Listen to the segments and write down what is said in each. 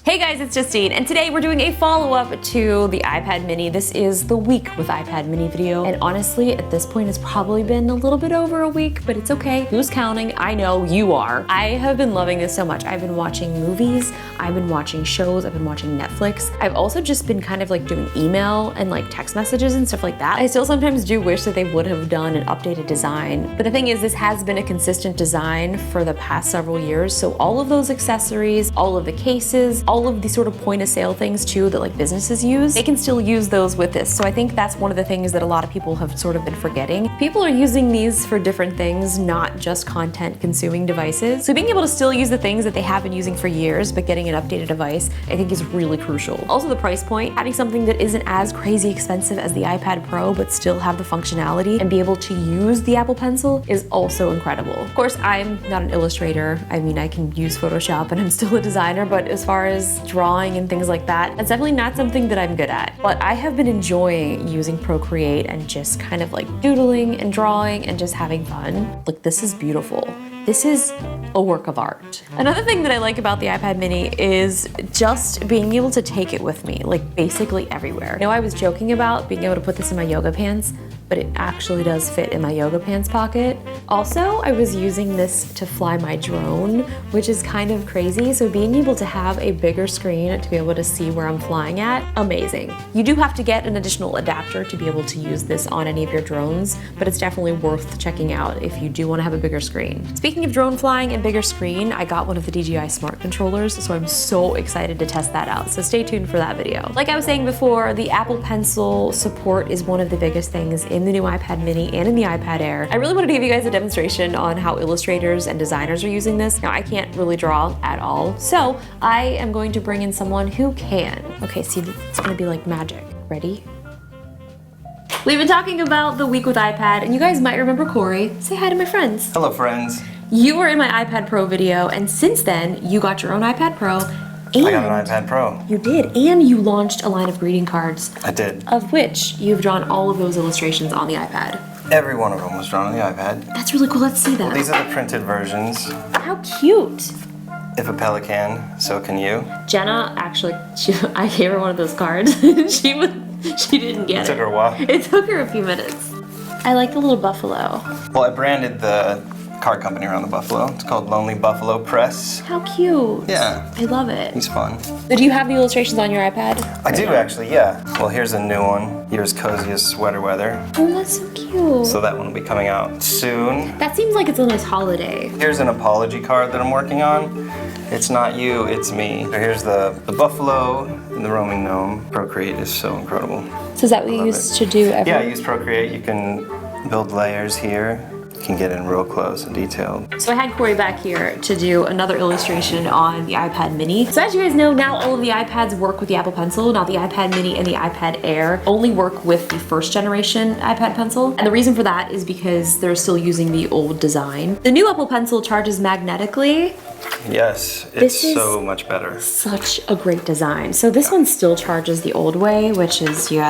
Hey guys, it's Justine, and today we're doing a follow-up to the iPad mini. This is the week with iPad mini video, and honestly, at this point, it's probably been a little bit over a week, but it's okay. Who's counting? I know you are. I have been loving this so much. I've been watching movies, I've been watching shows, I've been watching Netflix. I've also just been kind of like doing email and like text messages and stuff like that. I still sometimes do wish that they would have done an updated design, but the thing is, this has been a consistent design for the past several years, so all of those accessories, all of the cases, all of the sort of point of sale things too that like businesses use, they can still use those with this. So I think that's one of the things that a lot of people have sort of been forgetting. People are using these for different things, not just content consuming devices. So being able to still use the things that they have been using for years, but getting an updated device, I think is really crucial. Also the price point, having something that isn't as crazy expensive as the iPad Pro, but still have the functionality and be able to use the Apple Pencil is also incredible. Of course, I'm not an illustrator. I mean, I can use Photoshop and I'm still a designer, but as far as drawing and things like that, that's definitely not something that I'm good at. But I have been enjoying using Procreate and just kind of like doodling and drawing and just having fun. Like, this is beautiful. This is a work of art. Another thing that I like about the iPad mini is just being able to take it with me, like basically everywhere. I know I was joking about being able to put this in my yoga pants, but it actually does fit in my yoga pants pocket. Also, I was using this to fly my drone, which is kind of crazy. So being able to have a bigger screen to be able to see where I'm flying at, amazing. You do have to get an additional adapter to be able to use this on any of your drones, but it's definitely worth checking out if you do want to have a bigger screen. Speaking of drone flying and bigger screen, I got one of the DJI smart controllers, so I'm so excited to test that out. So stay tuned for that video. Like I was saying before, the Apple Pencil support is one of the biggest things in the new iPad mini and in the iPad Air. I really wanted to give you guys a demonstration on how illustrators and designers are using this. Now, I can't really draw at all, so I am going to bring in someone who can. Okay, see, it's gonna be like magic. Ready? We've been talking about the week with iPad, and you guys might remember Corey. Say hi to my friends. Hello, friends. You were in my iPad Pro video, and since then, you got your own iPad Pro. And I got an iPad Pro. You did, and you launched a line of greeting cards. I did. Of which you've drawn all of those illustrations on the iPad. Every one of them was drawn on the iPad. That's really cool, let's see them. Well, these are the printed versions. How cute. If a pelican can, so can you. Jenna, actually, I gave her one of those cards. she didn't get it. It took her a while. It took her a few minutes. I like the little buffalo. Well, I branded the card company around the buffalo. It's called Lonely Buffalo Press. How cute. Yeah. I love it. He's fun. So do you have the illustrations on your iPad? I do actually, yeah. Well, here's a new one. Yours Coziest Sweater Weather. Oh, that's so cute. So that one will be coming out soon. That seems like it's a nice holiday. Here's an apology card that I'm working on. It's not you, it's me. So here's the buffalo and the roaming gnome. Procreate is so incredible. So is that what you used to do every? Yeah, I use Procreate. You can build layers here. You can get in real close and detailed. So I had Corey back here to do another illustration on the iPad mini. So as you guys know, now all of the iPads work with the Apple Pencil. Now the iPad mini and the iPad Air only work with the first generation iPad Pencil. And the reason for that is because they're still using the old design. The new Apple Pencil charges magnetically. Yes, it's so much better. Such a great design. So this one still charges the old way, which is you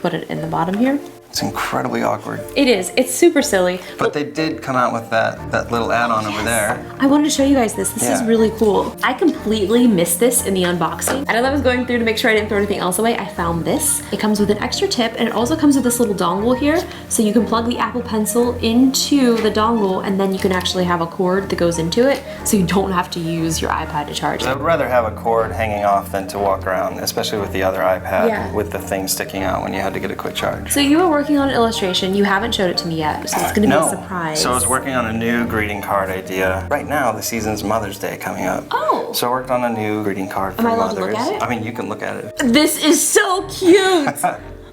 put it in the bottom here. It's incredibly awkward. It is. It's super silly. But they did come out with that little add-on over there. I wanted to show you guys this. This is really cool. I completely missed this in the unboxing. And as I was going through to make sure I didn't throw anything else away, I found this. It comes with an extra tip, and it also comes with this little dongle here. So you can plug the Apple Pencil into the dongle, and then you can actually have a cord that goes into it, so you don't have to use your iPad to charge it. I'd rather have a cord hanging off than to walk around, especially with the other iPad with the thing sticking out when you had to get a quick charge. So you were working on an illustration. You haven't showed it to me yet, so it's gonna be a surprise. So I was working on a new greeting card idea. Right now, the season's Mother's Day coming up. Oh. So I worked on a new greeting card for Am I allowed mothers. to look at it? I mean, you can look at it. This is so cute.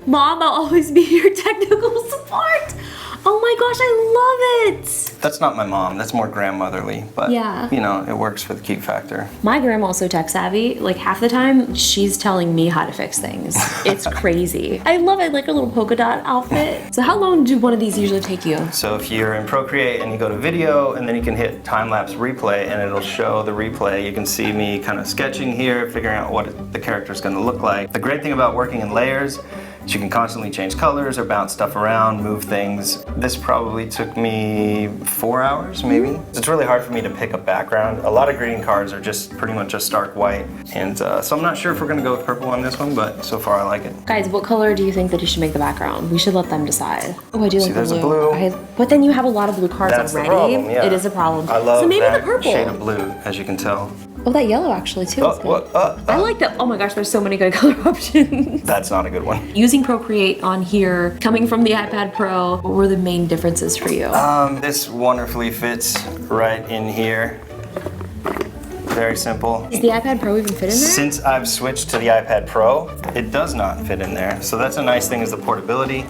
Mom, I'll always be your technical support. Oh my gosh, I love it! That's not my mom, that's more grandmotherly, but you know, it works for the cute factor. My grandma's also tech savvy. Like half the time, she's telling me how to fix things. It's crazy. I love it, like a little polka dot outfit. So how long do one of these usually take you? So if you're in Procreate and you go to video, and then you can hit time-lapse replay and it'll show the replay. You can see me kind of sketching here, figuring out what the character's gonna look like. The great thing about working in layers So you can constantly change colors or bounce stuff around, move things. This probably took me 4 hours, maybe. It's really hard for me to pick a background. A lot of greeting cards are just pretty much just stark white. And so I'm not sure if we're gonna go with purple on this one, but so far I like it. Guys, what color do you think that you should make the background? We should let them decide. Oh, I do like the there's a blue. blue. But then you have a lot of blue cards That's already. the problem, yeah. It is a problem. I love so maybe that the purple. shade of blue, as you can tell. Oh, that yellow actually too. is good. I like that. Oh my gosh, there's so many good color options. That's not a good one. Using Procreate on here, coming from the iPad Pro, what were the main differences for you? This wonderfully fits right in here. Very simple. Does the iPad Pro even fit in there? Since I've switched to the iPad Pro, it does not fit in there. So that's a nice thing is the portability.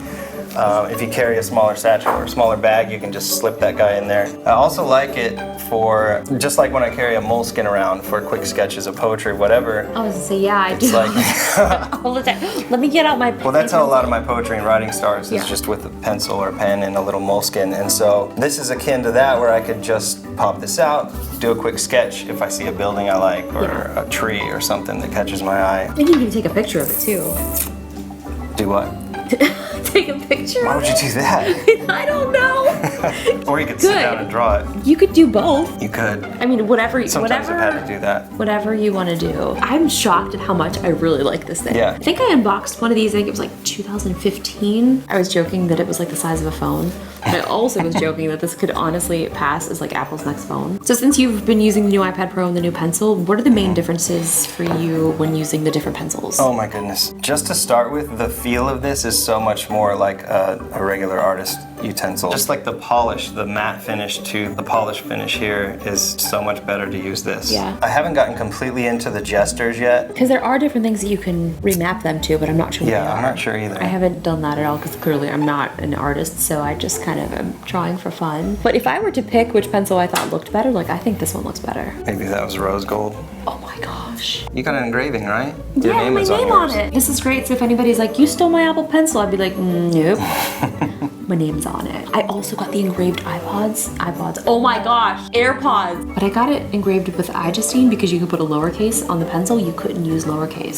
If you carry a smaller satchel or a smaller bag, you can just slip that guy in there. I also like it for, just like when I carry a moleskin around for quick sketches of poetry, whatever. I was gonna say, yeah, I do. Like all the time. Let me get out my Well, that's how a lot of my poetry and writing starts, is Yeah. just with a pencil or a pen and a little moleskin. And so this is akin to that, where I could just pop this out, do a quick sketch if I see a building I like, or a tree or something that catches my eye. I think you can take a picture of it too. Do what? Take a picture Why would you do that? I don't know. Or you could sit down and draw it. You could do both. You could. I mean, whatever Sometimes I've had to do that. Whatever you want to do. I'm shocked at how much I really like this thing. Yeah. I think I unboxed one of these, I think it was like 2015. I was joking that it was like the size of a phone. But I also was joking that this could honestly pass as like Apple's next phone. So since you've been using the new iPad Pro and the new pencil, what are the main differences for you when using the different pencils? Oh my goodness. Just to start with, the feel of this is so much more like a regular artist utensil. Just like the polish, the matte finish to the polish finish here is so much better to use this. Yeah. I haven't gotten completely into the gestures yet. Because there are different things that you can remap them to, but I'm not sure what they are. I'm not sure either. I haven't done that at all because clearly I'm not an artist, so I just kind of am drawing for fun. But if I were to pick which pencil I thought looked better, like I think this one looks better. Maybe that was rose gold. Oh my gosh. You got an engraving, right? Yeah, my name on yours. it. This is great. So if anybody's like, you stole my Apple Pencil, I'd be like, nope. My name's on it. I also got the engraved iPods. Oh my gosh, AirPods. But I got it engraved with iJustine because you could put a lowercase on the pencil. You couldn't use lowercase.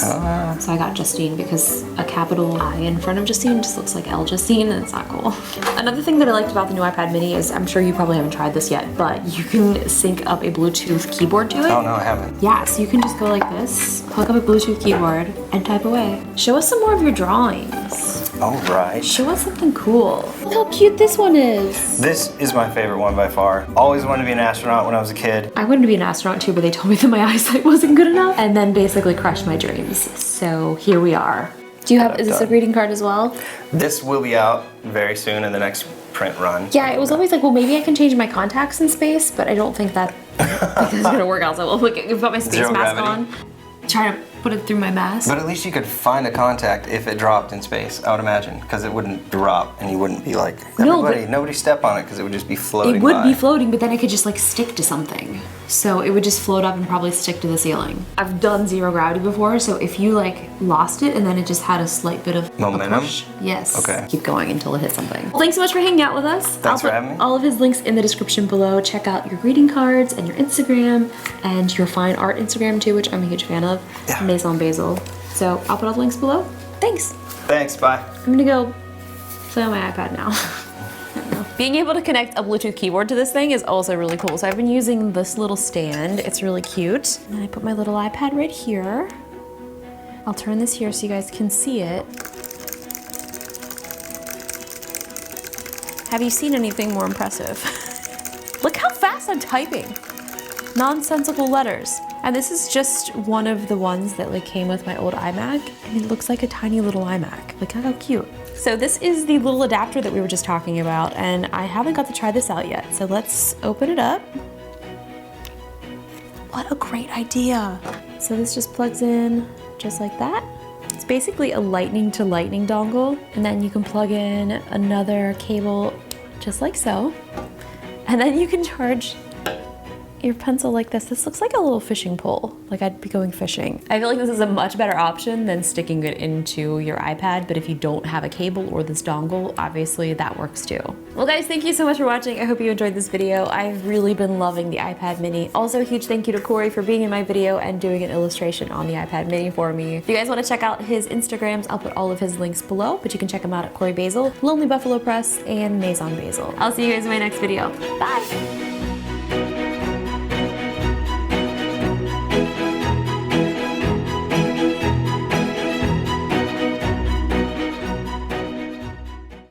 So I got Justine because a capital I in front of Justine just looks like iJustine and it's not cool. Another thing that I liked about the new iPad mini is, I'm sure you probably haven't tried this yet, but you can sync up a Bluetooth keyboard to it. Oh no, I haven't. Yeah, so you can just go like this, plug up a Bluetooth keyboard, and type away. Show us some more of your drawings. All right. Show us something cool. Look how cute this one is. This is my favorite one by far. Always wanted to be an astronaut when I was a kid. I wanted to be an astronaut too, but they told me that my eyesight wasn't good enough, and then basically crushed my dreams. So here we are. Do you have, is this a greeting card as well? This will be out very soon in the next print run. Yeah, it was always like, well, maybe I can change my contacts in space, but I don't think that is gonna work out. So I'll put my space Zero mask gravity. on, try to put it through my mask. But at least you could find a contact if it dropped in space, I would imagine, because it wouldn't drop and you wouldn't be like, nobody step on it, because it would just be floating It would by. be floating, but then it could just like stick to something. So it would just float up and probably stick to the ceiling. I've done zero gravity before, so if you like lost it and then it just had a slight bit of momentum? a push, yes. Okay. Keep going until it hits something. Well, thanks so much for hanging out with us. Thanks for having me. All of his links in the description below. Check out your greeting cards and your Instagram and your fine art Instagram too, which I'm a huge fan of. Yeah. Maison Basil. So I'll put all the links below. Thanks. Thanks, bye. I'm gonna go play on my iPad now. Being able to connect a Bluetooth keyboard to this thing is also really cool. So I've been using this little stand. It's really cute. And I put my little iPad right here. I'll turn this here so you guys can see it. Have you seen anything more impressive? Look how fast I'm typing. Nonsensical letters. And this is just one of the ones that like came with my old iMac, and it looks like a tiny little iMac. Look how cute. So this is the little adapter that we were just talking about, and I haven't got to try this out yet. So let's open it up. What a great idea. So this just plugs in just like that. It's basically a lightning to lightning dongle, and then you can plug in another cable just like so. And then you can charge your pencil like this. This looks like a little fishing pole, like I'd be going fishing. I feel like this is a much better option than sticking it into your iPad, but if you don't have a cable or this dongle, obviously that works too. Well guys, thank you so much for watching. I hope you enjoyed this video. I've really been loving the iPad mini. Also, a huge thank you to Corey for being in my video and doing an illustration on the iPad mini for me. If you guys want to check out his Instagrams, I'll put all of his links below, but you can check him out at Corey Basil, Lonely Buffalo Press, and Maison Basil. I'll see you guys in my next video. Bye!